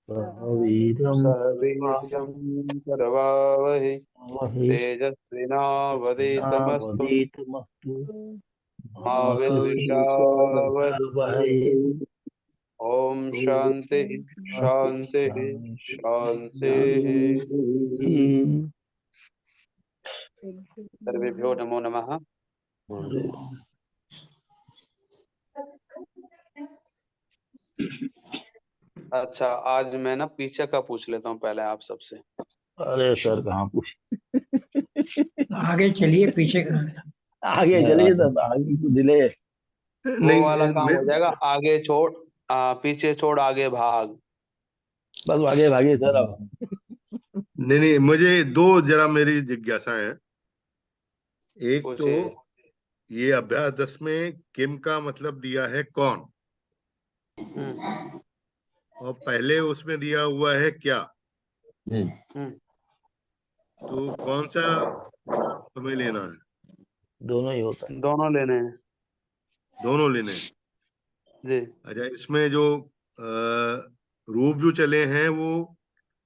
वीरं सह वीर्यं करवावहै वही तेजस्विनावधीतमस्तु नावधीतमस्तु मा मा विद्विषावहै। विद्विषावहै। ओम शांति शांति शांति। सर्वेभ्यो नमो नमः। अच्छा, आज मैं ना पीछे का पूछ लेता हूँ पहले आप सबसे। अरे सर कहाँ पूछ, आगे चलिए, पीछे का आगे चलिए सब, आगे तो दिले। वो वाला काम हो जाएगा, आगे छोड़ पीछे छोड़ आगे भाग। बस आगे भागे सर अब। नहीं नहीं, मुझे दो जरा मेरी जिज्ञासा है। एक तो पूछिए। ये अभ्यास 10 में किम का मतलब दिया है कौन, और पहले उसमें दिया हुआ है क्या, तो कौन सा हमें लेना है? दोनों ही होता है। दोनों लेने हैं दोनों लेने हैं। जी। अच्छा, इसमें जो रूप जो चले हैं वो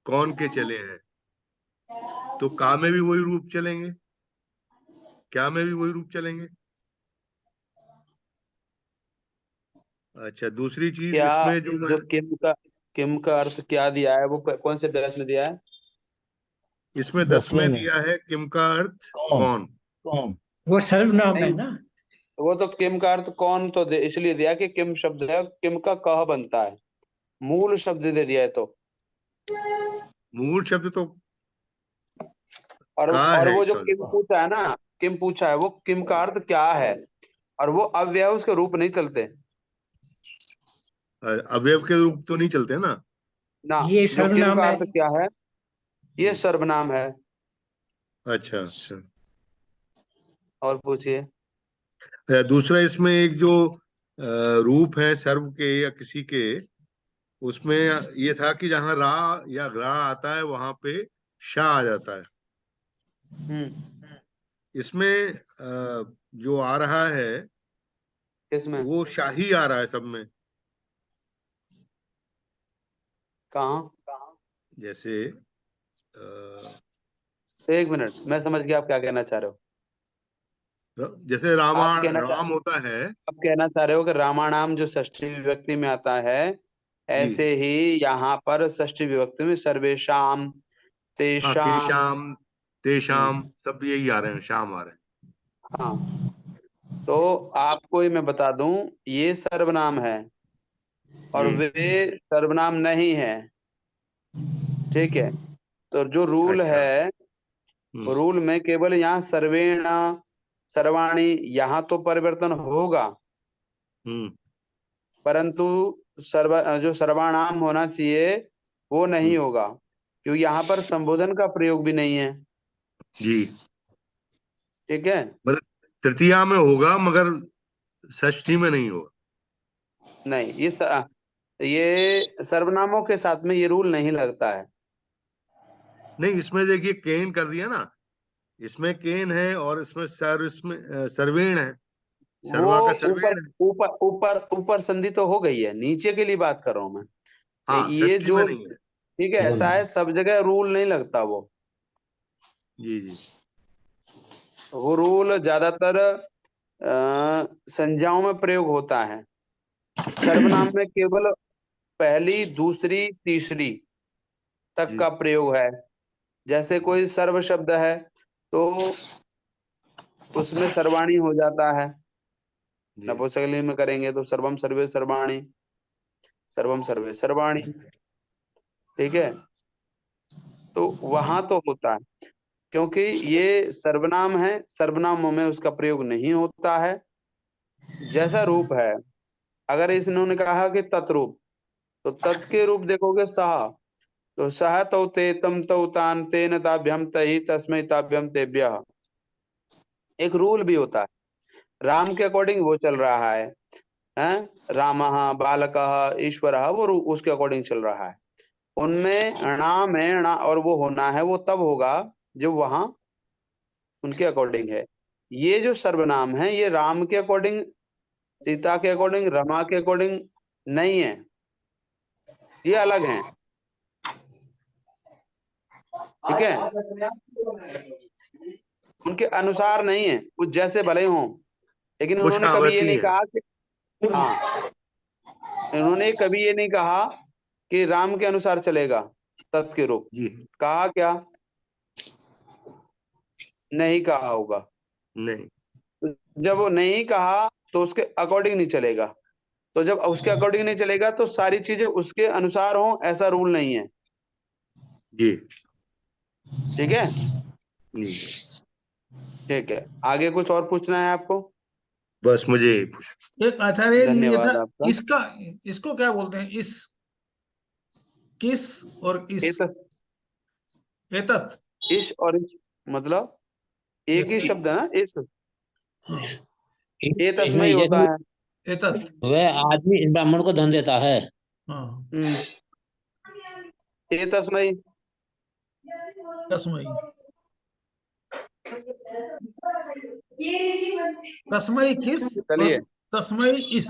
कौन के चले हैं, तो का में भी वही रूप चलेंगे, क्या में भी वही रूप चलेंगे? अच्छा, दूसरी चीज क्या इसमें जो जो किम का अर्थ क्या दिया है, वो कौन से दर्श में दिया है? इसमें 10 10वें में में दिया है किम का अर्थ कौन, कौन। कौन वो सर्वनाम है नहीं, ना। वो तो किम का अर्थ कौन तो इसलिए दिया कि किम शब्द है, किम का कह बनता है, मूल शब्द दे दिया है तो। मूल शब्द तो और का और है वो जो इसका। किम पूछा है ना, किम पूछा है, वो किम का अर्थ क्या है, और वो अव्यय उसके रूप नहीं चलते अवयव के रूप तो नहीं चलते ना। ना। ये जो किम सर्वनाम का है। अर्थ क्या है, ये सर्वनाम है। अच्छा अच्छा। और पूछिए। दूसरा इसमें एक जो रूप है सर्व के या किसी के, उसमें ये था कि जहां रा या ग्रा आता है वहां पे शा आ जाता है। इसमें जो आ रहा है किसमें? वो शाही आ रहा है सब में। कहाँ? जैसे एक मिनट, मैं समझ गया आप क्या कहना चाह रहे हो। जैसे आप कहना राम होता है। आप कहना चाह रहे हो कि रामानाम जो षष्ठी विभक्ति में आता है, जी। ऐसे ही यहाँ पर षष्ठी विभक्ति में सर्वेशाम हाँ, तेषाम। केशाम तेशाम सब यही आ रहे हैं, शाम आ रहे हैं। हाँ, तो आपको ही मैं बता दूं, ये सर्वनाम है और जी। वे सर्वनाम नहीं है। ठीक है, तो जो रूल अच्छा। है, रूल में केवल यहाँ सर्वेण सर्वाणी यहाँ तो परिवर्तन होगा, हम्म परंतु जो सर्वनाम होना चाहिए वो नहीं हम्म, होगा, क्योंकि यहाँ पर संबोधन का प्रयोग भी नहीं है। जी। ठीक है। मतलब तृतीया में होगा मगर षष्ठी में नहीं होगा। नहीं, ये सर्वनामों के साथ में ये रूल नहीं लगता है। नहीं, इसमें देखिए केन कर दिया ना, इसमें केन है और इसमें इसमें सर्वेण है। वो सर्वा का ऊपर सर्वेण है। ऊपर ऊपर ऊपर संधि तो हो गई है, नीचे के लिए बात कर रहा हूं मैं। हाँ, ये षष्ठी में जो, नहीं है। ठीक है, ऐसा है, सब जगह रूल नहीं लगता वो। जी जी। वो रूल ज्यादातर संज्ञाओं में प्रयोग होता है। सर्वनाम में केवल पहली दूसरी तीसरी तक जी का प्रयोग है। जैसे कोई सर्व शब्द है तो उसमें सर्वाणी हो जाता है, जी। नपुंसकलिंग में करेंगे तो सर्वम सर्वे सर्वाणी, सर्वम सर्वे सर्वाणी। ठीक है, तो वहां तो होता है, क्योंकि ये सर्वनाम है, सर्वनामों में उसका प्रयोग नहीं होता है। जैसा रूप है, अगर इन्होंने कहा कि तत्रूप, तो तत् के रूप देखोगे सह, तो सह तो ते तम तो तान तेन ताभ्यम तहि तस्मै ताभ्यम तेभ्यः, एक रूल भी होता है। राम के अकॉर्डिंग वो चल रहा है, हैं, रामः बालकः ईश्वरः, वो उसके अकॉर्डिंग चल रहा है। उनमें णा में णा और वो होना है, वो तब होगा जब वहां उनके अकॉर्डिंग है। ये जो सर्वनाम है, ये राम के अकॉर्डिंग, सीता के अकॉर्डिंग, रमा के अकॉर्डिंग नहीं है, ये अलग हैं। ठीक है, उनके अनुसार नहीं है, वो जैसे भले हों, लेकिन कुछ उन्होंने हाँ कभी ये वैसी नहीं है। कहा कि हाँ, इन्होंने कभी ये नहीं कहा कि राम के अनुसार चलेगा तत् के रूप। जी कहा क्या? नहीं कहा होगा। नहीं। जब वो नहीं कहा तो उसके अकॉर्डिंग नहीं चलेगा, तो जब उसके अकॉर्डिंग नहीं चलेगा तो सारी चीजें उसके अनुसार हो, ऐसा रूल नहीं है। जी ठीक है, जी ठीक है, आगे कुछ और पूछना है आपको? बस मुझे यही पूछना। एक आचार्य जी ये था, धन्यवाद आपका। इसका इसको क्या बोलते हैं? इस, किस और इस, एतत्, एतत्। इश और इश मतलब एक ही जैसे शब्द है ना, इस, हाँ, ए इसमें तस्मय होता है। एतत्। वह आदमी ब्राह्मण को धन देता है। हाँ, ए तस्मय, तस्मै। तस्मै किस और चलिए, तस्मै इस।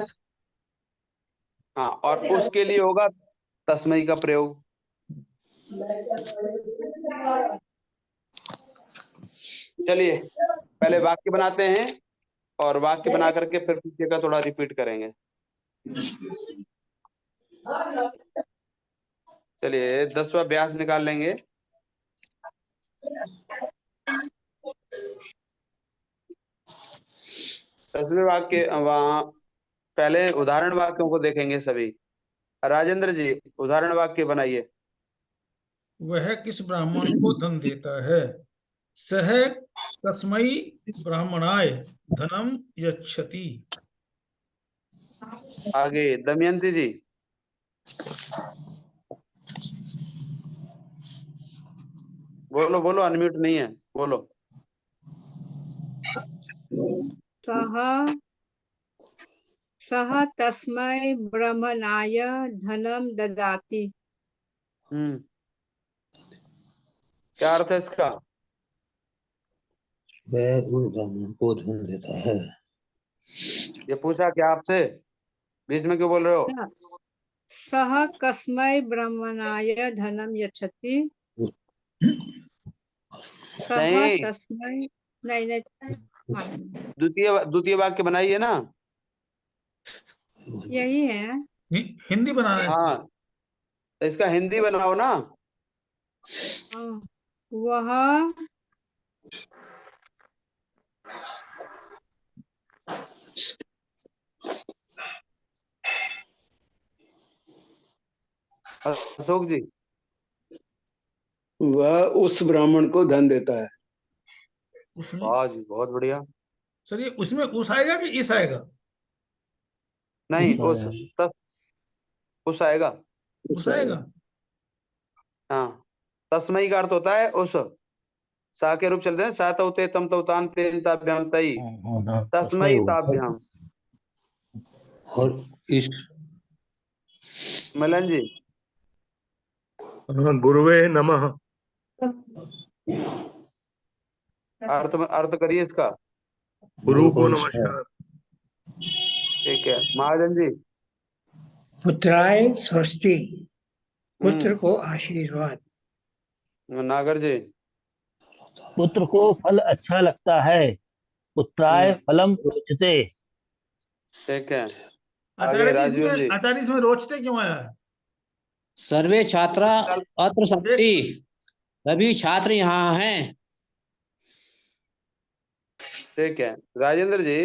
हाँ, और उसके लिए होगा तस्मय का प्रयोग। चलिए, पहले वाक्य बनाते हैं और वाक्य बना करके फिर पीछे का थोड़ा रिपीट करेंगे। चलिए, 10वां व्यास निकाल लेंगे। दसवें वाक्य वहां, पहले उदाहरण वाक्यों को देखेंगे सभी। राजेंद्र जी, उदाहरण वाक्य बनाइए। वह किस ब्राह्मण को धन देता है? सह तस्मै ब्राह्मणाय धनम यच्छति। आगे दमयंती जी। बोलो बोलो, अनम्यूट नहीं है, बोलो। सः सः तस्मै ब्राह्मणाय धनं ददाति। क्या अर्थ है इसका? वह उस ब्राह्मण को धन देता है। ये पूछा क्या आपसे? बीच में क्यों बोल रहे हो? सः कस्मै ब्राह्मणाय धनं यच्छति। सः नहीं, तस्मै, नहीं, हाँ, द्वितीय वाक्य बनाइए ना। यही है। हिंदी बनाना है इसको। हाँ, तो इसका हिंदी बनाओ ना। वह अशोक जी। वह उस ब्राह्मण को धन देता है। उसमें वाह जी, बहुत बढ़िया। सर ये उसमें उस आएगा कि इस आएगा? नहीं, उस उस आएगा। उस आएगा। हाँ, तस्मई का अर्थ होता है उस। सा के रूप चलते हैं, सा तौते तम तौतान तेन ताभ्याम तई, तस्मई ताभ्याम। और इस मिलन जी। गुरुवे नमः। अर्थ करिए इसका। गुरु को नमस्कार। ठीक है, महाजन जी। पुत्राय स्वस्ति, पुत्र हम्म, को आशीर्वाद। नागर जी। पुत्र को फल अच्छा लगता है, पुत्राय फलम रोचते। ठीक है, आगे आचार्य जी राजवीर जी। इसमें रोचते क्यों आया है? सर्वे छात्रा अत्र सन्ति, सभी छात्र यहाँ हैं। ठीक है, राजेंद्र जी।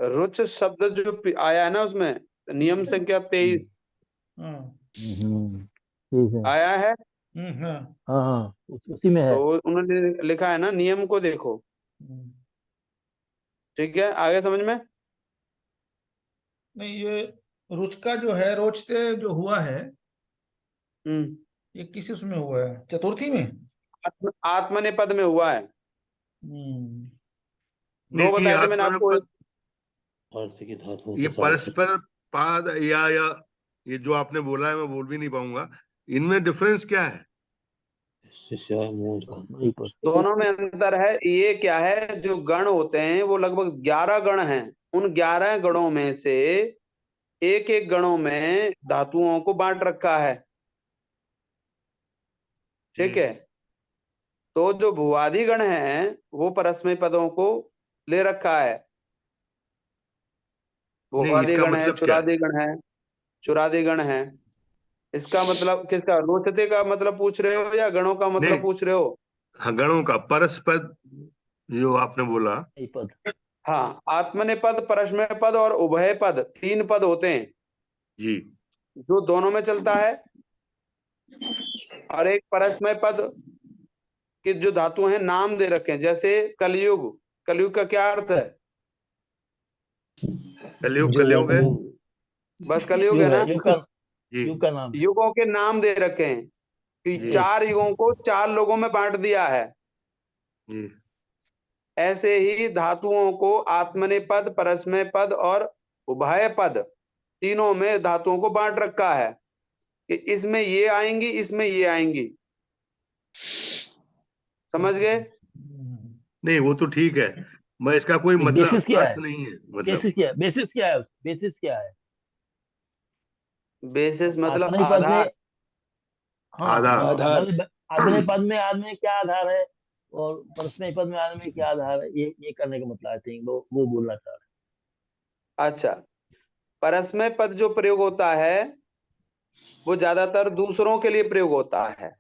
रुच शब्द जो आया है ना, उसमें नियम संख्या 23 हाँ, ठीक है। आया है। हाँ। हाँ, उसी में है। तो उन्होंने लिखा है ना, नियम को देखो। ठीक है, आगे समझ में। नहीं, ये रुच का जो है, रोचते जो हुआ है, ये किस उसमें हुआ है? चतुर्थी में। आत्मनेपद में हुआ है। दो नहीं, बताए थे मैंने आपको। अर्थ की धातु ये के साथ परस्पर पाद या ये जो आपने बोला है मैं बोल भी नहीं पाऊंगा। इनमें डिफरेंस क्या है? दोनों में अंतर है। ये क्या है, जो गण होते हैं वो लगभग 11 गण हैं। उन 11 गणों में से एक एक गणों में धातुओं को बांट रखा है। ठीक है, तो जो भुवादि गण है वो परस्मय पदों को ले रखा है। नहीं, भुवादि इसका गण है, मतलब क्या है? चुरादि गण है, चुरादि गण है। इसका मतलब किसका, रोचते का मतलब पूछ रहे हो या गणों का मतलब नहीं, पूछ रहे हो? हाँ, गणों का परस्पर जो आपने बोला। यही पद। हाँ, आत्मनेपद, परस्मय पद और उभय पद, 3 पद होते हैं जी जो दोनों में चलता है। और एक परस्मय पद के जो धातु हैं नाम दे रखे हैं, जैसे कलयुग। कलयुग का क्या अर्थ है? कलयुग, जो कलयुग है। बस कलयुग है युग ना। है, युग का, जी युग का नाम है। युगों के नाम दे रखे हैं कि जी 4 युगों को 4 लोगों में बांट दिया है। जी ऐसे ही धातुओं को आत्मनेपद, परस्मय पद और उभय पद, तीनों में धातुओं को बांट रखा है कि इसमें ये आएंगी, इसमें ये आएंगी। समझ गए? नहीं, वो तो ठीक है, मैं इसका कोई बेसिस मतलब क्या अर्थ है? नहीं है, मतलब बेसिस क्या है? बेसिस क्या है? बेसिस क्या है? बेसिस मतलब आत्मनेपद पद में, आधार। हाँ, आधार। आधार। आत्मनेपद पद में आने में क्या आधार है और परस्मय पद में आने में क्या आधार है, ये करने का मतलब आई थिंक वो बोलना चाह रहे अच्छा, परस्मय पद जो प्रयोग होता है वो ज्यादातर दूसरों के लिए प्रयोग होता है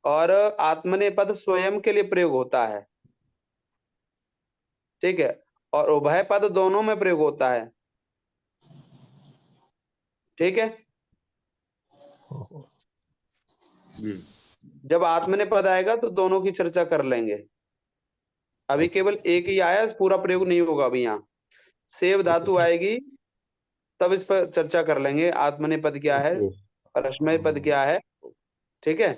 और आत्मनेपद स्वयं के लिए प्रयोग होता है। ठीक है। और उभय पद दोनों में प्रयोग होता है। ठीक है। हैं। जी जब आत्मनेपद आएगा तो दोनों की चर्चा कर लेंगे। अभी केवल एक ही आया, पूरा प्रयोग नहीं होगा अभी। यहाँ सेव धातु आएगी तब इस पर चर्चा कर लेंगे, आत्मनेपद क्या है, ओके। परस्मय पद क्या है। ठीक है।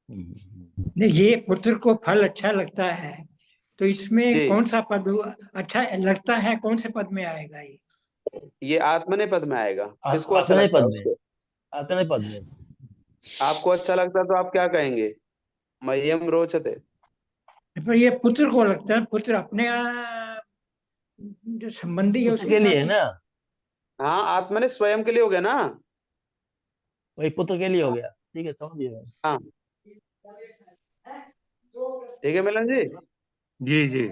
नहीं, ये पुत्र को फल अच्छा लगता है, तो इसमें जी, कौन सा पद अच्छा लगता है, कौन से पद में आएगा ये? ये आत्मनेपद में आएगा। किसको अच्छा आत्मनेपद लगता है में, उसको? आत्मनेपद में। आपको अच्छा लगता है तो आप क्या कहेंगे? मह्यम रोचते। पर ये पुत्र को लगता है, पुत्र अपने जो संबंधी है पुत्र उसके के लिए साथ है ना, हाँ, आत्मने स्वयं के लिए हो गया ना। वही पुत्र के लिए हो गया। ठीक है, समझ गया। हाँ, ठीक है मिलन जी। जी जी।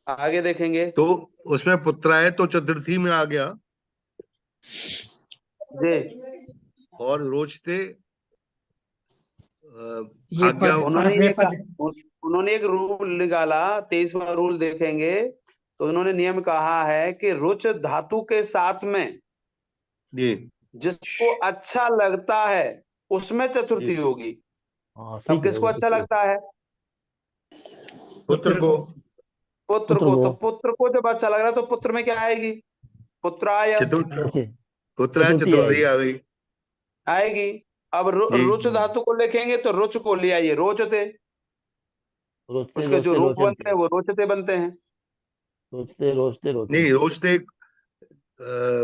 आगे देखेंगे। तो उसमें पुत्र है तो चतुर्थी में आ गया, जी, और रोचते ये आज्ञा पद होगा। उन्होंने परस्मय ये पद। उन्होंने एक रूल निकाला, 23वां रूल देखेंगे तो उन्होंने नियम कहा है कि रुच धातु के साथ में जी जिसको अच्छा लगता है उसमें चतुर्थी जी। होगी। हाँ अब ठीक है, किसको वो तो अच्छा ठीक लगता है? पुत्र को। पुत्र पुत्र को। को। तो पुत्र को जब अच्छा लग रहा है तो पुत्र में क्या आएगी? पुत्राय कैसे? पुत्र है, चतुर्थी चतुर्थी आएगी। आ गई। आएगी। अब जी रुच धातु को लिखेंगे तो रुच को ले आइए, रोचते। रोचते उसके जो रोचते रूप बनते रोचनते, हैं वो रोचते बनते हैं। रोचते रोचते नहीं, रोचनते। रोचते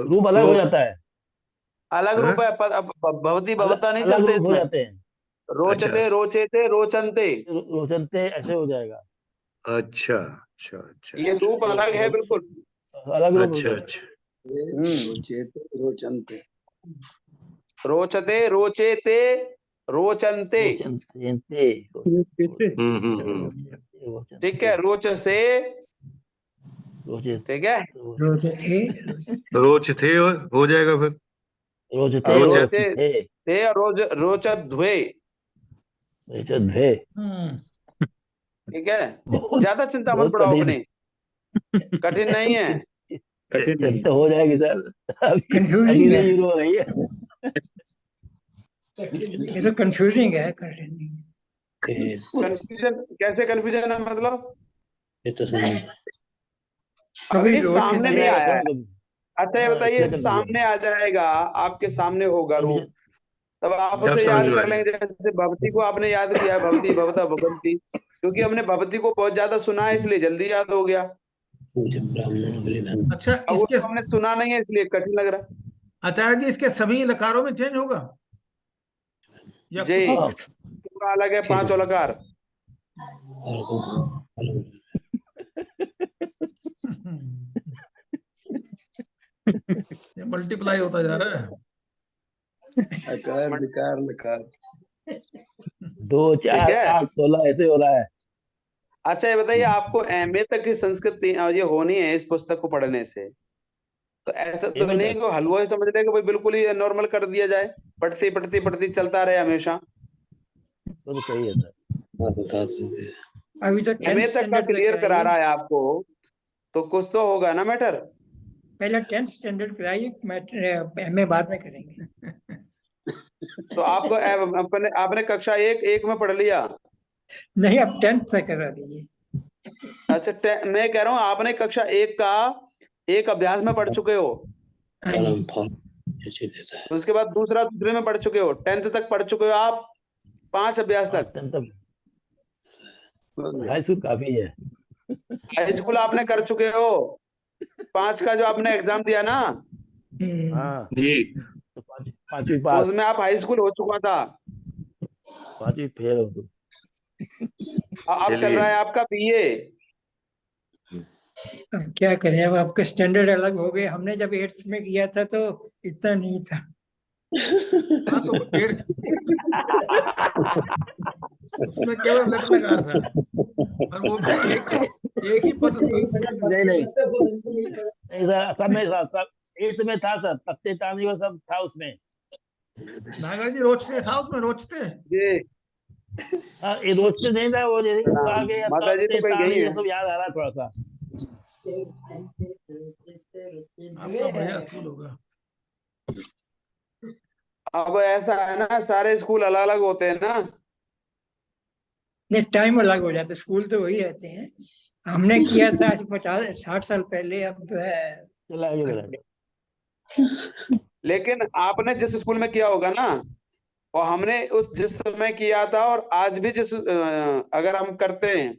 रूप अलग हो तो जाता है, अलग रूप है पद, अब भवती अलग भवता नहीं अलग चलते रूप हो इसमें। जाते हैं। अच्छा रोचते, रोचेते, रोचनते। रोचनते ऐसे हो जाएगा। अच्छा अच्छा अच्छा ये रूप अलग है बिल्कुल। अलग रूप हो अच्छा जाएगा। अच्छा। रोचेते रोचनते। रोचते, रोचेते, रोचनते। रोचनते, हम्म। ठीक रोचनते, है। रोच से, रोचते, ठीक है। रोज थे। रोचते हो जाएगा फिर। रोचते रोचत। रोचते रोचते, थे और रोचध्वे। रोचध्वे। ठीक है। बहुत ज्यादा चिंता मत बहुत बढ़ाओ कठिन। अपनी, कठिन नहीं है। कठिन तो हो जाएगी सर, अभी कंफ्यूजिंग अभी है, से शुरू हो रही है। ये तो कंफ्यूजिंग है, confusing। कंफ्यूजन कैसे? कंफ्यूजन है मतलब ये तो समझ। कभी अभी रोज सामने आ नहीं थे। जाएगा आया है। कभी कभी। अच्छा ये हाँ, बताइए, इसलिए कंफ्यूजन सामने है। आ जाएगा, आपके सामने होगा रूप, कंफ्यूजन। तब आप जब उसे समझ याद में आ कर जाए। लेंगे। जैसे भक्ति को आपने याद किया, भक्ति भवता भगवंती, क्योंकि हमने भक्ति को बहुत ज्यादा सुना है इसलिए जल्दी याद हो गया। जब ब्राह्मण बलिदान। अच्छा, अब इसके उसको हमने सुना नहीं है इसलिए कठिन लग रहा आचार्य जी, इसके सभी लकारों में चेंज होगा या है। जी, कुछ? हाँ, पूरा अलग है, फिर 5 अलकार। और को अलग। ये मल्टीप्लाई होता जा रहा है। अकार विकार लकार। 2 ठीक 4 है। 8 16 ऐसे हो रहा है। अच्छा ये बताइए, आपको एमए तक की संस्कृत ये होनी है इस पुस्तक को पढ़ने से, तो ऐसा तो एमए नहीं तक कि हलवा ही समझ रहे कि भाई बिल्कुल ही नॉर्मल कर दिया जाए, पढ़ती पढ़ती पढ़ती चलता रहे हमेशा। तो सही है सर। बता दोगे। अभी तो 10th एमए तक का स्टैंडर्ड तक क्लियर करा कराइए, रहा है आपको, तो कुछ तो होगा ना मैटर। पहले 10th स्टैंडर्ड कराइए, एमए बाद में करेंगे। तो आपको अपने आपने कक्षा एक में पढ़ लिया। नहीं, अब 10th तक करा दीजिए। अच्छा मैं कह रहा हूँ आपने कक्षा 1 का एक अभ्यास में पढ़ चुके हो, हाँ जी। कलम फॉर्म जैसे देता है। उसके बाद दूसरे में पढ़ चुके हो, 10th तक पढ़ चुके हो आप, 5 अभ्यास हाँ, तक। 10 तक हाई स्कूल काफी है। हाई स्कूल आपने कर चुके हो, 5 का जो आपने एग्जाम दिया ना, हाँ जी तो 5वीं पास, उसमें आप हाई स्कूल हो चुका था। 5वीं फेल हो तो। अब चल चलिए रहा है आपका बीए। अब क्या करें, अब आपके स्टैंडर्ड अलग हो गए। हमने जब 8th में किया था तो इतना नहीं था। हाँ तो उसमें केवल लट लकार था, और वो भी एक ही पद था। नहीं नहीं नहीं सर, सब में था, सब 8th में था सर, तख्ते तानी वो सब था उसमें। नागर जी रोचते था उसमें, रोचते। जी हाँ, ये रोज से नहीं था वो, जैसे वो प्रणाम। आगे माता जी तख्ते तो कहीं गई तानी ये है। सब याद आ रहा है थोड़ा सा। आपका बढ़िया स्कूल होगा। अब ऐसा है ना, सारे स्कूल अलग अलग होते हैं ना। नहीं, टाइम अलग हो जाता है, स्कूल तो वही रहते हैं। हमने किया था आज 50-60 साल पहले। अब चला आगे बढ़ा। लेकिन आपने जिस स्कूल में किया होगा ना, और हमने उस जिस समय किया था और आज भी अगर हम करते हैं,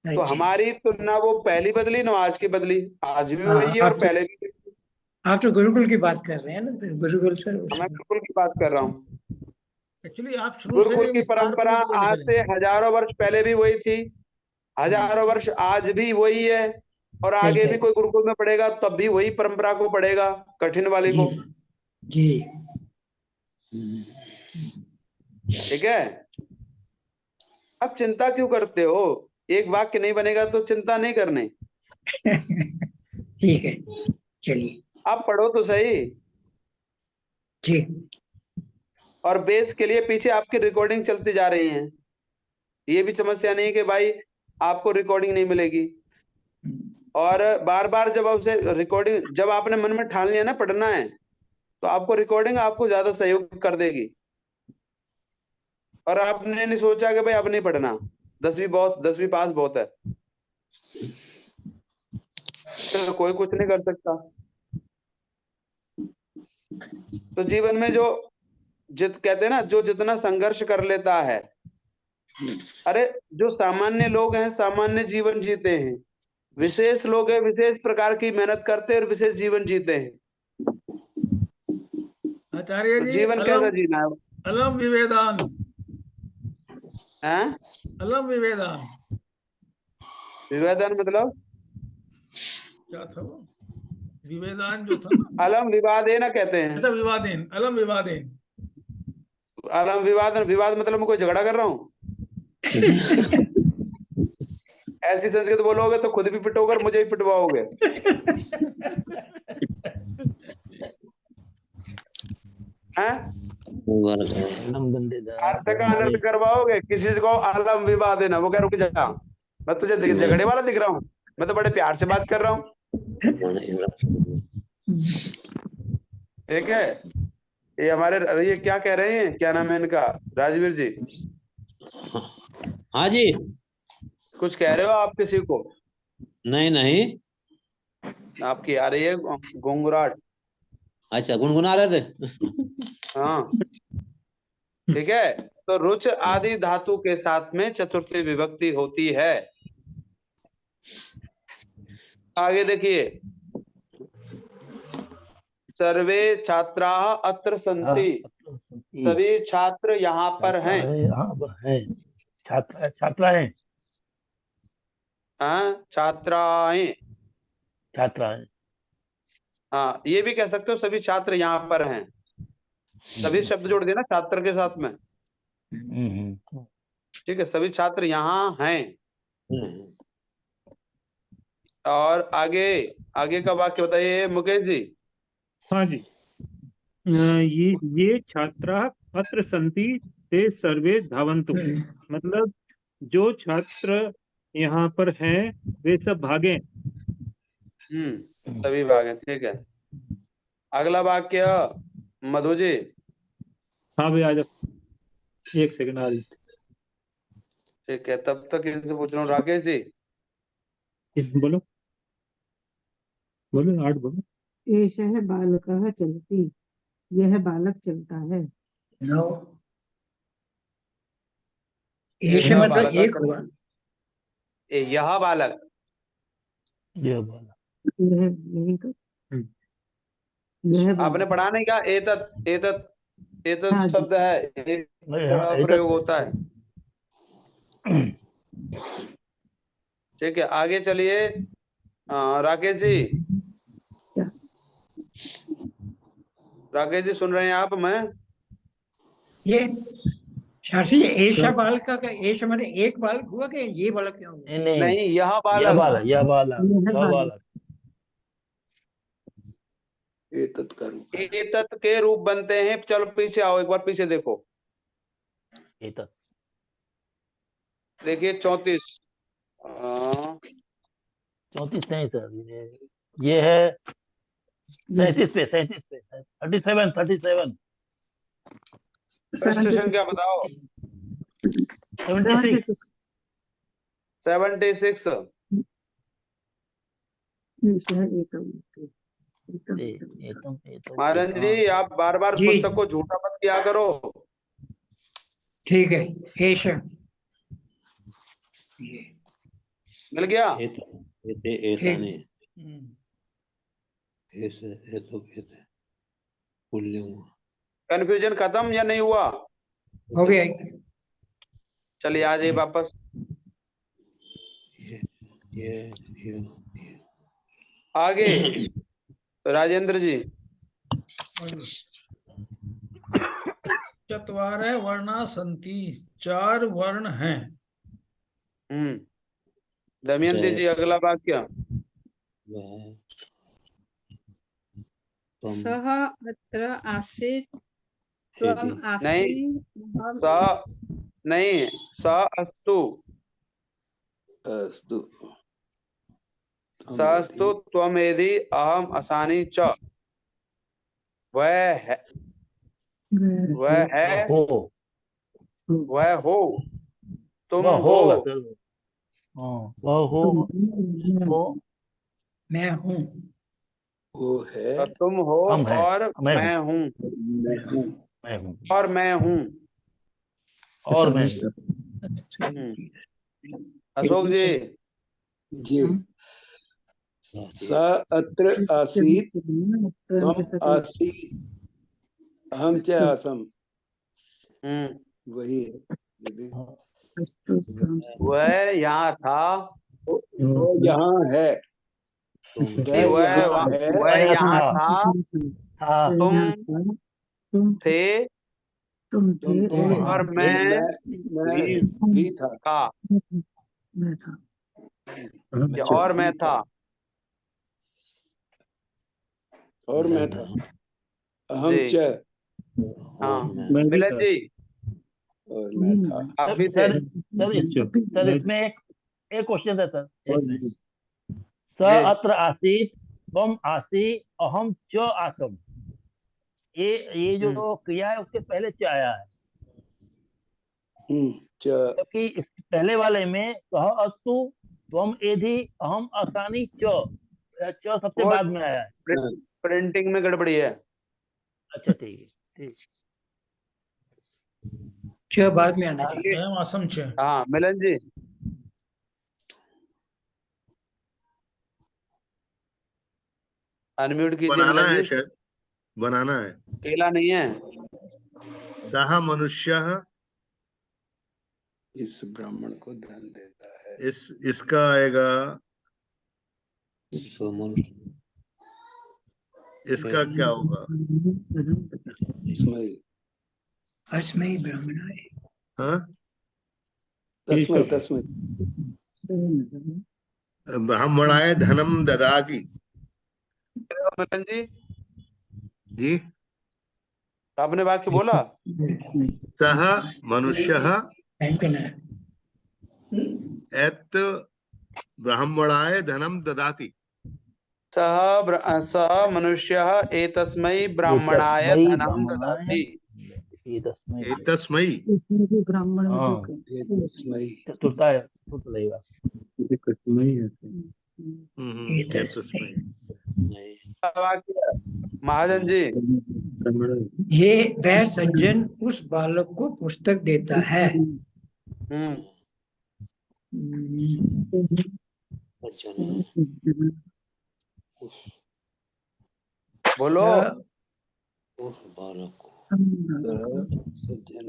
तो अच्छा। हमारी तो ना वो पहली बदली ना आज की बदली, आज भी हाँ, वही है और पहले भी। आप तो गुरुकुल की बात कर रहे हैं ना, फिर गुरुकुल से मैं गुरुकुल की बात कर रहा हूँ। एक्चुअली आप शुरू से गुरुकुल ही की विस्तार परंपरा पूर्वक लेके आज से चलेंगे। हजारों वर्ष पहले भी वही थी, हजारों वर्ष आज भी वही है, और ठीक आगे है भी कोई गुरुकुल में पढ़ेगा तब भी वही परंपरा को पढ़ेगा, कठिन वाली जी। को। जी। ठीक है। अब चिंता क्यों करते हो, एक वाक्य नहीं बनेगा तो चिंता नहीं करनी। ठीक है, चलिए। आप पढ़ो तो सही। जी। और बेस के लिए पीछे आपकी रिकॉर्डिंग चलती जा रही है, ये भी समस्या नहीं कि भाई आपको रिकॉर्डिंग नहीं मिलेगी। और बार बार जब आपसे रिकॉर्डिंग, जब आपने मन में ठान लिया ना पढ़ना है, तो आपको रिकॉर्डिंग आपको ज्यादा सहयोग कर देगी। और आपने नहीं सोचा कि भाई अब नहीं पढ़ना, 10वीं पास बहुत है, तो कोई कुछ नहीं कर सकता। तो जीवन में जो कहते हैं ना, जो जितना संघर्ष कर लेता है, अरे जो सामान्य लोग हैं सामान्य जीवन जीते हैं, विशेष लोग हैं विशेष प्रकार की मेहनत करते हैं और विशेष जीवन जीते हैं। आचार्य तो जी, जीवन कैसा अलम जीना है? अलम विवेदान, हैं? अलम विवेदान विवेदन मतलब क्या था वो? विवेदान जो था ना। अलम विवादे ना कहते हैं। अच्छा, विवादेन, अलम विवादेन। अलम विवाद मतलब मैं कोई झगड़ा कर रहा हूँ? ऐसी संस्कृत बोलोगे तो खुद भी पिटोगे और मुझे भी पिटवाओगे। हैं? अर्थ का अनर्थ करवाओगे, किसी से कहो अलम विवाद है ना, वो कह रुक जा, मैं तुझे झगड़े वाला दिख रहा हूँ? मैं तो बड़े प्यार से बात कर रहा हूँ। ठीक है। ये हमारे, ये क्या कह रहे हैं, क्या नाम है इनका, राजवीर जी? हाँ जी। कुछ कह रहे हो आप किसी को? नहीं नहीं। आपकी आ रही है घुंघराहट। अच्छा, गुनगुना रहे थे। हाँ ठीक है। तो रुच आदि धातु के साथ में चतुर्थी विभक्ति होती है। आगे देखिए, सर्वे छात्रा अत्र संति, सभी छात्र यहाँ पर हैं। यहाँ पर है, छात्रा है, हाँ छात्राएं। छात्रा है। हाँ ये भी कह सकते हो सभी छात्र यहाँ पर हैं। सभी शब्द जोड़ दिए ना छात्र के साथ में। हम्म। ठीक है, सभी छात्र यहाँ हैं। और आगे आगे का वाक्य बताइए मुकेश जी। हाँ जी। ये छात्रा अत्र सन्ति ते सर्वे धावन्तु, मतलब जो छात्र यहाँ पर हैं वे सब भागें। सभी भागें, ठीक है। अगला वाक्य मधु जी। हाँ भाई आ जाओ, एक सेकंड आ रही। ठीक है, तब तक इनसे पूछ रहा हूँ राकेश जी। बोलो बोलो, 8 बोलो। एषः बालकः चलति, यह बालक चलता है। नो, एष यह मतलब बालक एक हुआ। यह बालक, ये बोला। यह यही तो, यह आपने बालक। पढ़ा नहीं क्या? एतत् एतत् हाँ एतत् जी। शब्द है, एक प्रयोग होता है। ठीक है, आगे चलिए। राकेश जी, राकेश जी सुन रहे हैं आप? मैं ये शास्त्री ऐसा बालक का ऐसा मतलब एक बालक हुआ कि ये बालक क्यों हुआ? नहीं, यह यह बालक। बालक, यह बालक, यह वह बालक। बालक। एतत् का रूप है। एतत् के रूप बनते हैं। चलो पीछे आओ, एक बार पीछे देखो। एतत् देखिए 34। 34 नहीं सर, ये है 37 पे, 37 प्रश्न क्या बताओ? 76 76। महाराज जी, आप बार बार जी। पुस्तक को झूठा मत किया करो। ठीक है, ऐसा ये मिल गया? ऐसा नहीं, ऐसे कंफ्यूजन खत्म या नहीं हुआ? हो गया। चलिए आ जाइए वापस। ये आगे तो राजेंद्र जी। चत्वारः वर्णा सन्ति, 4 वर्ण हैं। दमयंती जी अगला वाक्य। सः अत्र आसीत्, त्वम् आसि, अहम् स नहीं, स अस्तु, अस्तु। स अस्तु त्वमेधि अहम असानि च। वह है, वह है, हो, वह हो, तुम वह हो, होगा सर। हाँ, वह हो, मैं हूँ, वो है, और तुम हो, हम हैं, और मैं हूँ, मैं हूँ। मैं हूँ, और मैं हूँ। और मैं हूँ। अशोक जी। जी। स अत्र आसीत्, त्वम् आसि, अहम च आसम। वही है। वह यहाँ था, वो यहाँ है, नहीं, वह यहाँ वह है, वह यहाँ था, तुम थे, तुम थे, और मैं भी था। क्या और मैं था? और मैं था। अहम जी। च, हाँ, मैं भी मिलन था। जी और मैं था। आप भी थे। सर इसमें एक क्वेश्चन है सर इसमें। स जी। अत्र आसीत्, त्वम् आसि, अहम च आसम। ये जो क्रिया है उसके पहले च आया है, जबकि इस पहले वाले में सह अस्तु त्वम एधि अहम असानि च सबसे वो बाद में आया है। प्रिंटिंग में गड़बड़ी है। अच्छा ठीक है, ठीक। च बाद में आना चाहिए। अयम आसम च। हाँ मिलन जी। अनम्यूट कीजिए बनाना मिलन है, जी। शायद बनाना है। केला नहीं है। सह मनुष्य, इस ब्राह्मण को धन देता है। इसका आएगा, इसका क्या होगा? तस्मै अस्मै ब्राह्मणाय। हाँ, तस्मै तस्मै ब्राह्मणाय धनम ददाति। मिलन जी, जी, आपने वाक्य बोला। सह मनुष्यः एत ब्राह्मणाय धनम ददाति। सः मनुष्यः एतस्मै ब्राह्मणाय एतस्मै धनं ब्राह्मणाय ददाति। एतस्मै एतस्मै इसमें भी ब्राह्मण हाँ तस्मै चतुर्थाय चतुर्थ लगेगा। एतस्मै। वाक्य महाजन जी, ये वह सज्जन उस बालक को पुस्तक देता है। बोलो। उस बालक को सज्जन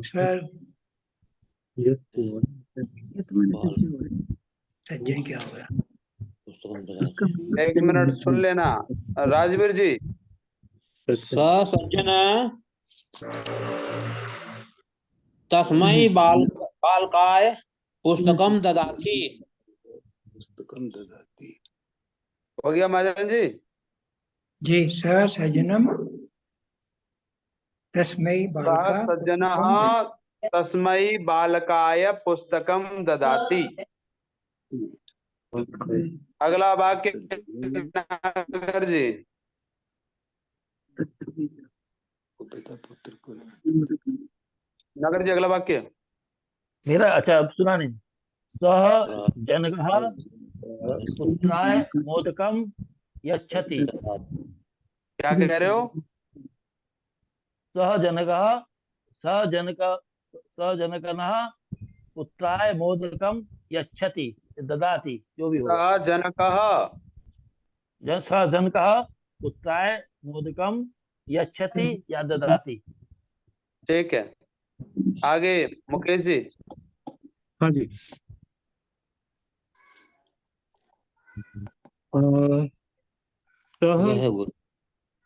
सर सज्जन क्या हो रहा? एक मिनट सुन लेना राजवीर जी। स सज्जन तस्मै बालकाय पुस्तकम ददाति। पुस्तकम ददाति। हो गया महाजन जी? जी, स सज्जनम तस्मै बालका सज्जनः तस्मै बालकाय पुस्तकम ददाति। अगला वाक्य नगर जी। पिता पुत्र को नगर जी अगला वाक्य। मेरा अच्छा अब सुना नहीं। सह जनकः पुत्राय मोदकम यच्छति। क्या कह रहे हो? सह जनकनः पुत्राय मोदकम यच्छति ददाति, जो भी होगा। सः जनकः सह जनकः पुत्राय मोदकम यच्छति या ददाति। ठीक है, आगे मुकेश जी। हाँ जी। सह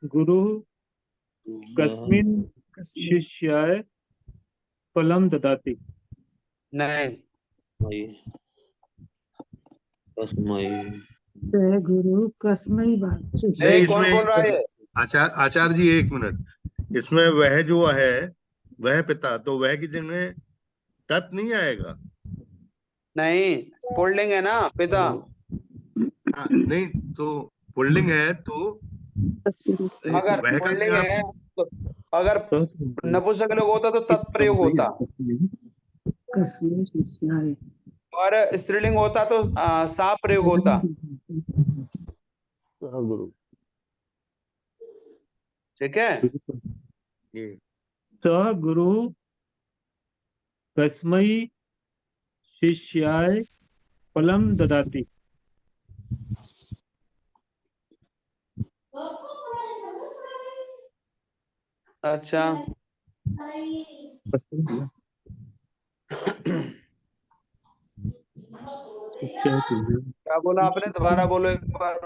गुरु कस्मिन् शिष्याय फलं ददाति। नहीं, सह गुरु कस्मै नहीं, कौन बोल रहा है? आचार्य जी एक मिनट। इसमें वह जो है वह पिता, तो वह की जगह तत् नहीं आएगा? नहीं, पुल्लिंग है ना पिता। नहीं तो पुल्लिंग है तो अगर वह का पुल्लिंग क्या? है तो अगर नपुंसक लोग होता तो तत्प्रयोग होता, कस्मै शिष्याय और स्त्रीलिंग होता तो सा प्रयोग होता। गुरु। ठीक है। सह गुरु कस्मै शिष्याय फलं ददाति। अच्छा, क्या बोला आपने? दोबारा बोलो एक बार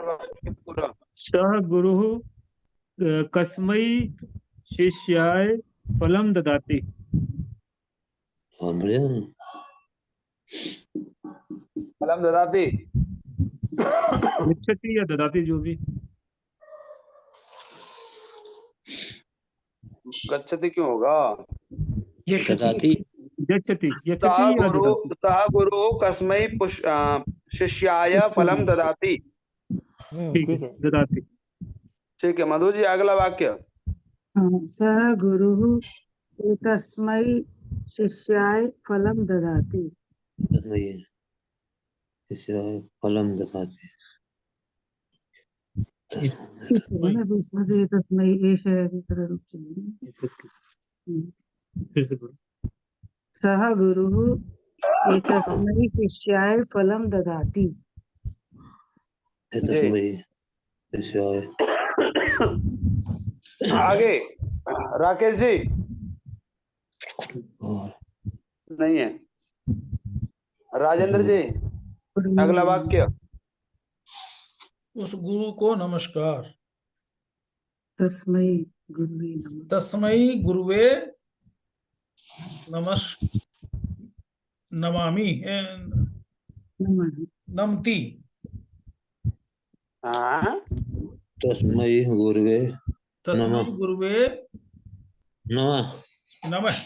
पूरा। सह गुरु कस्मै शिष्याय फलं ददाति। फलम ददाति, गच्छति या ददाति, जो भी। गच्छति क्यों होगा? ददाति गच्छति सह गुरु कस्मै शिष्याय फलम ददाति। ठीक है, ददाति। ठीक है मधु जी अगला वाक्य। सह गुरु कस्मै शिष्याय फलं ददाति। फलं ददाति। तस्मै एष रूप फिर से बोलो। सह गुरुः एतस्मै शिष्याय फलं ददाति। आगे राकेश जी। नहीं है। राजेंद्र जी अगला वाक्य। उस गुरु को नमस्कार। तस्मै गुरुवे नमः। तस्मै गुरुवे नमामि नमः। नमति। हाँ तस्मै गुरुवे तस्मै नमः। गुरुवे नमः। नमः।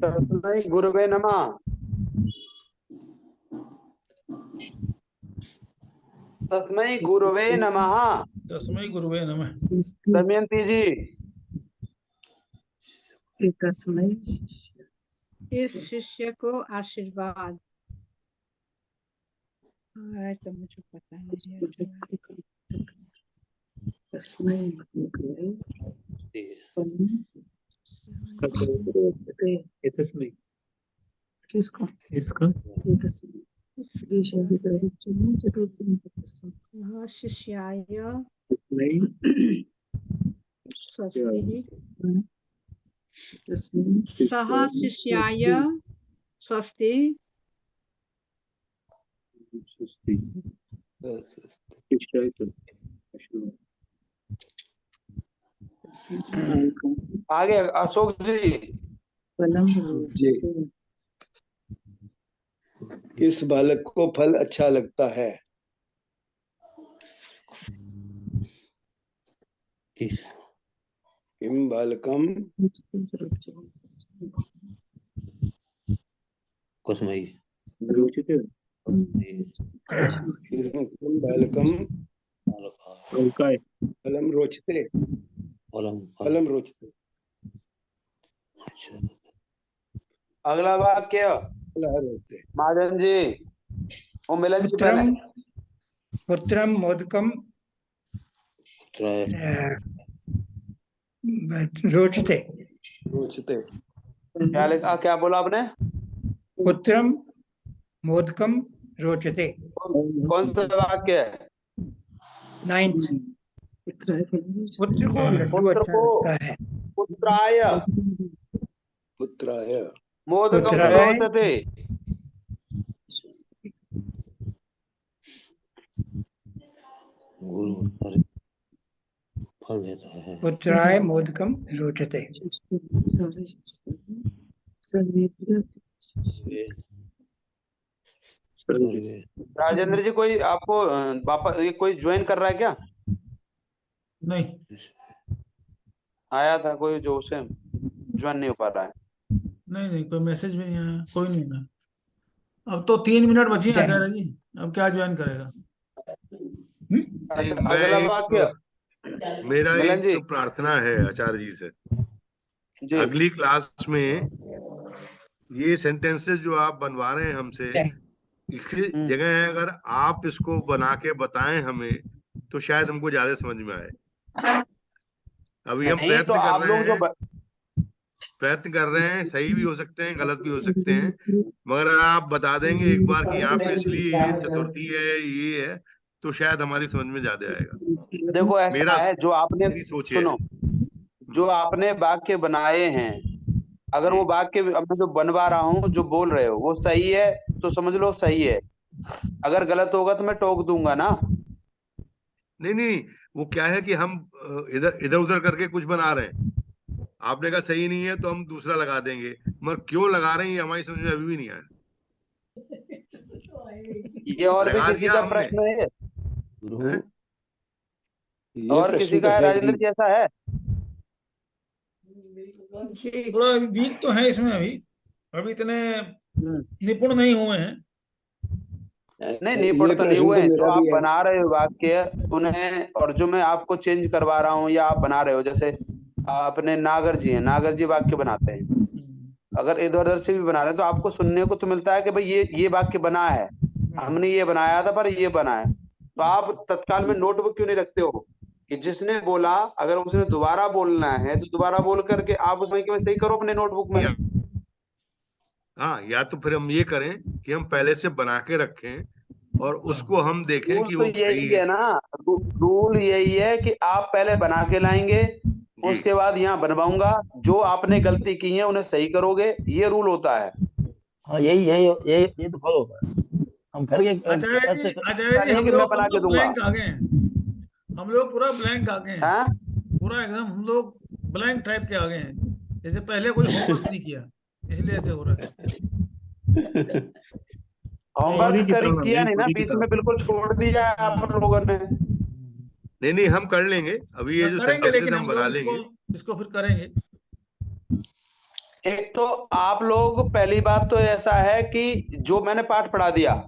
तस्मै गुरुवे नमः। तस्मै गुरुवे नमः। तस्मै गुरुवे नमः। दमयंती जी तस्मै इस शिष्य को आशीर्वाद। तो मुझे पता नहीं है। तस्मै गुरुवे ये तस्मै किसको? इसका शिष्याय तस्मै स्वस्ति। तस्मै सह शिष्याय स्वस्ति। आगे अशोक जी। फलम जी। किस बालक को फल अच्छा लगता है? किम बालकम कस्मै किम बालकम फलम रोचते। फलम रोचते। अगला वाक्य महाजन जी, वो मिलन जी पहले। पुत्रम मोदकम रोचते। रोचते। क्या लिखा, क्या बोला आपने? पुत्रम मोदकम रोचते। कौन सा वाक्य है? 9th। पुत्र को लड्डू अच्छा लगता है। पुत्राय पुत्राय मोदकम पुत्राय रोचते। गुरु फल देता है। पुत्राय मोदकम रोचते। राजेंद्र जी, कोई आपको वापस ये कोई ज्वाइन कर रहा है क्या? नहीं आया था कोई जो उसे ज्वाइन नहीं हो पा रहा है। नहीं कोई मैसेज भी नहीं आया, कोई नहीं आया। अब तो 3 मिनट बची हैं आचार्य जी, अब क्या ज्वाइन करेगा? अच्छा, मैं अगला एक- वाक्य मेरा मिलन एक जी। तो प्रार्थना है आचार्य जी से, जी। अगली क्लास में ये सेंटेंसेस जो आप बनवा रहे हैं हमसे, इसकी जगह अगर आप इसको बना के बताएं हमें, तो शायद हमको ज्यादा समझ में आए। अभी हम नहीं, प्रयत्न तो कर आप रहे लोग जो हैं, प्रयत्न कर रहे हैं, सही भी हो सकते हैं, गलत भी हो सकते हैं, मगर आप बता देंगे एक बार कि यहाँ पे इसलिए ये चतुर्थी है, ये है, तो शायद हमारी समझ में ज्यादा आएगा। देखो ऐसा मेरा है, जो आपने मेरी सोच है। सुनो, जो आपने वाक्य बनाए हैं, अगर वो वाक्य मैं जो बनवा रहा हूँ, जो बोल रहे हो वो सही है तो समझ लो सही है, अगर गलत होगा तो मैं टोक दूंगा ना। नहीं, वो क्या है कि हम इधर इधर उधर करके कुछ बना रहे हैं, आपने कहा सही नहीं है तो हम दूसरा लगा देंगे, मगर क्यों लगा रहे हैं ये हमारी समझ में अभी भी नहीं आया। ये और भी लगा किसी दिया का हमने। प्रश्न है? हैं? और किसी का है? राजेंद्र जी ऐसा है? थोड़ा वीक तो है इसमें, अभी इतने निपुण नहीं हुए हैं। नहीं, निपुण तो नहीं हुए हैं। जो आप बना रहे हो वाक्य उन्हें, और जो मैं आपको चेंज करवा रहा हूँ या आप बना रहे हो, जैसे अपने नागर जी हैं, नागर जी वाक्य बनाते हैं, अगर इधर उधर से भी बना रहे हैं तो आपको सुनने को तो मिलता है कि भाई ये वाक्य बना है, हमने ये बनाया था पर ये बना है, तो आप तत्काल में नोटबुक क्यों नहीं रखते हो कि जिसने बोला अगर उसने दोबारा बोलना है तो दोबारा बोल करके आप उसमें क्यों सही करो अपने नोटबुक में। हाँ, या तो फिर हम ये करें कि हम पहले से बना के रखें और उसको हम देखें कि तो वो सही यही है ना, रूल यही है कि आप पहले बना के लाएंगे, उसके बाद यहाँ बनवाऊंगा, जो आपने गलती की है उन्हें सही करोगे, ये रूल होता है। हाँ, यही तो फॉलो होता है। हम करके आचार्य जी कैसे आचार्य जी हम कि मैं लोग बना के दूंगा। ब्लैंक आ गए हैं, हम लोग पूरा ब्लैंक आ गए हैं, हाँ पूरा एकदम हम लोग ब्लैंक टाइप के आ गए हैं, जैसे पहले कोई होमवर्क नहीं किया, इसलिए ऐसे हो रहा है। होमवर्क की करी तरह किया है, नहीं ना, चोरी की बीच तरह। में बिल्कुल छोड़ दिया है आप लोगों ने। नहीं नहीं, हम कर लेंगे अभी, ये जो करेंगे, सेंटेंसेस लेकिन हम हम बना लोग लेंगे। इसको फिर करेंगे। एक तो आप लोग, पहली बात तो ऐसा है कि जो मैंने पाठ पढ़ा दिया,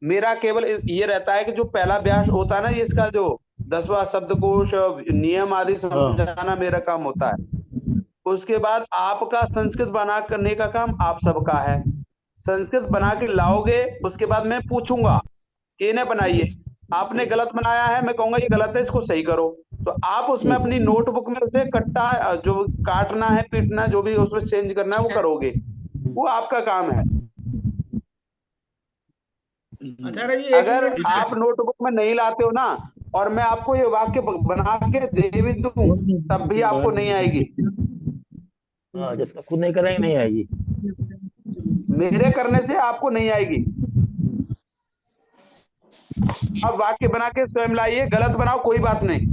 मेरा केवल ये रहता है कि जो पहला अभ्यास होता है ना, ये इसका जो 10वां शब्दकोश नियम आदि समझाना मेरा काम होता है। उसके बाद आपका संस्कृत बना करने का काम आप सबका है। संस्कृत बना के लाओगे, उसके बाद मैं पूछूंगा कि इन्हें बनाइए, आपने गलत बनाया है, मैं कहूंगा ये गलत है, इसको सही करो। तो आप उसमें अपनी नोटबुक में उसे कट्टा जो काटना है, पीटना है, जो भी उसमें चेंज करना है वो करोगे, वो आपका काम है। आचार्य जी अगर आप नोटबुक में नहीं लाते हो ना, और मैं आपको ये वाक्य बना के दे भी दूं, तब भी आपको नहीं आएगी। हाँ, जब तक खुद नहीं करेंगे नहीं आएगी। मेरे करने से आपको नहीं आएगी। अब वाक्य बना के स्वयं लाइए, गलत बनाओ कोई बात नहीं,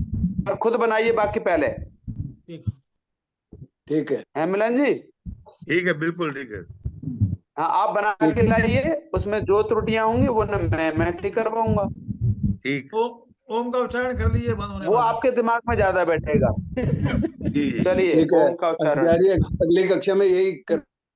पर खुद बनाइए वाक्य पहले। ठीक है मिलन जी? ठीक है, बिल्कुल ठीक है। हाँ, आप बना के लाइए, उसमें जो त्रुटियां होंगी वो मैं ठीक करवाऊंगा। ठीक, ओम का उच्चारण कर लीजिए, बंद होने वो वाला। आपके दिमाग में ज्यादा बैठेगा। जी। चलिए, ठीक है ओम का उच्चारण। आचार्य, अगली कक्षा में यही कर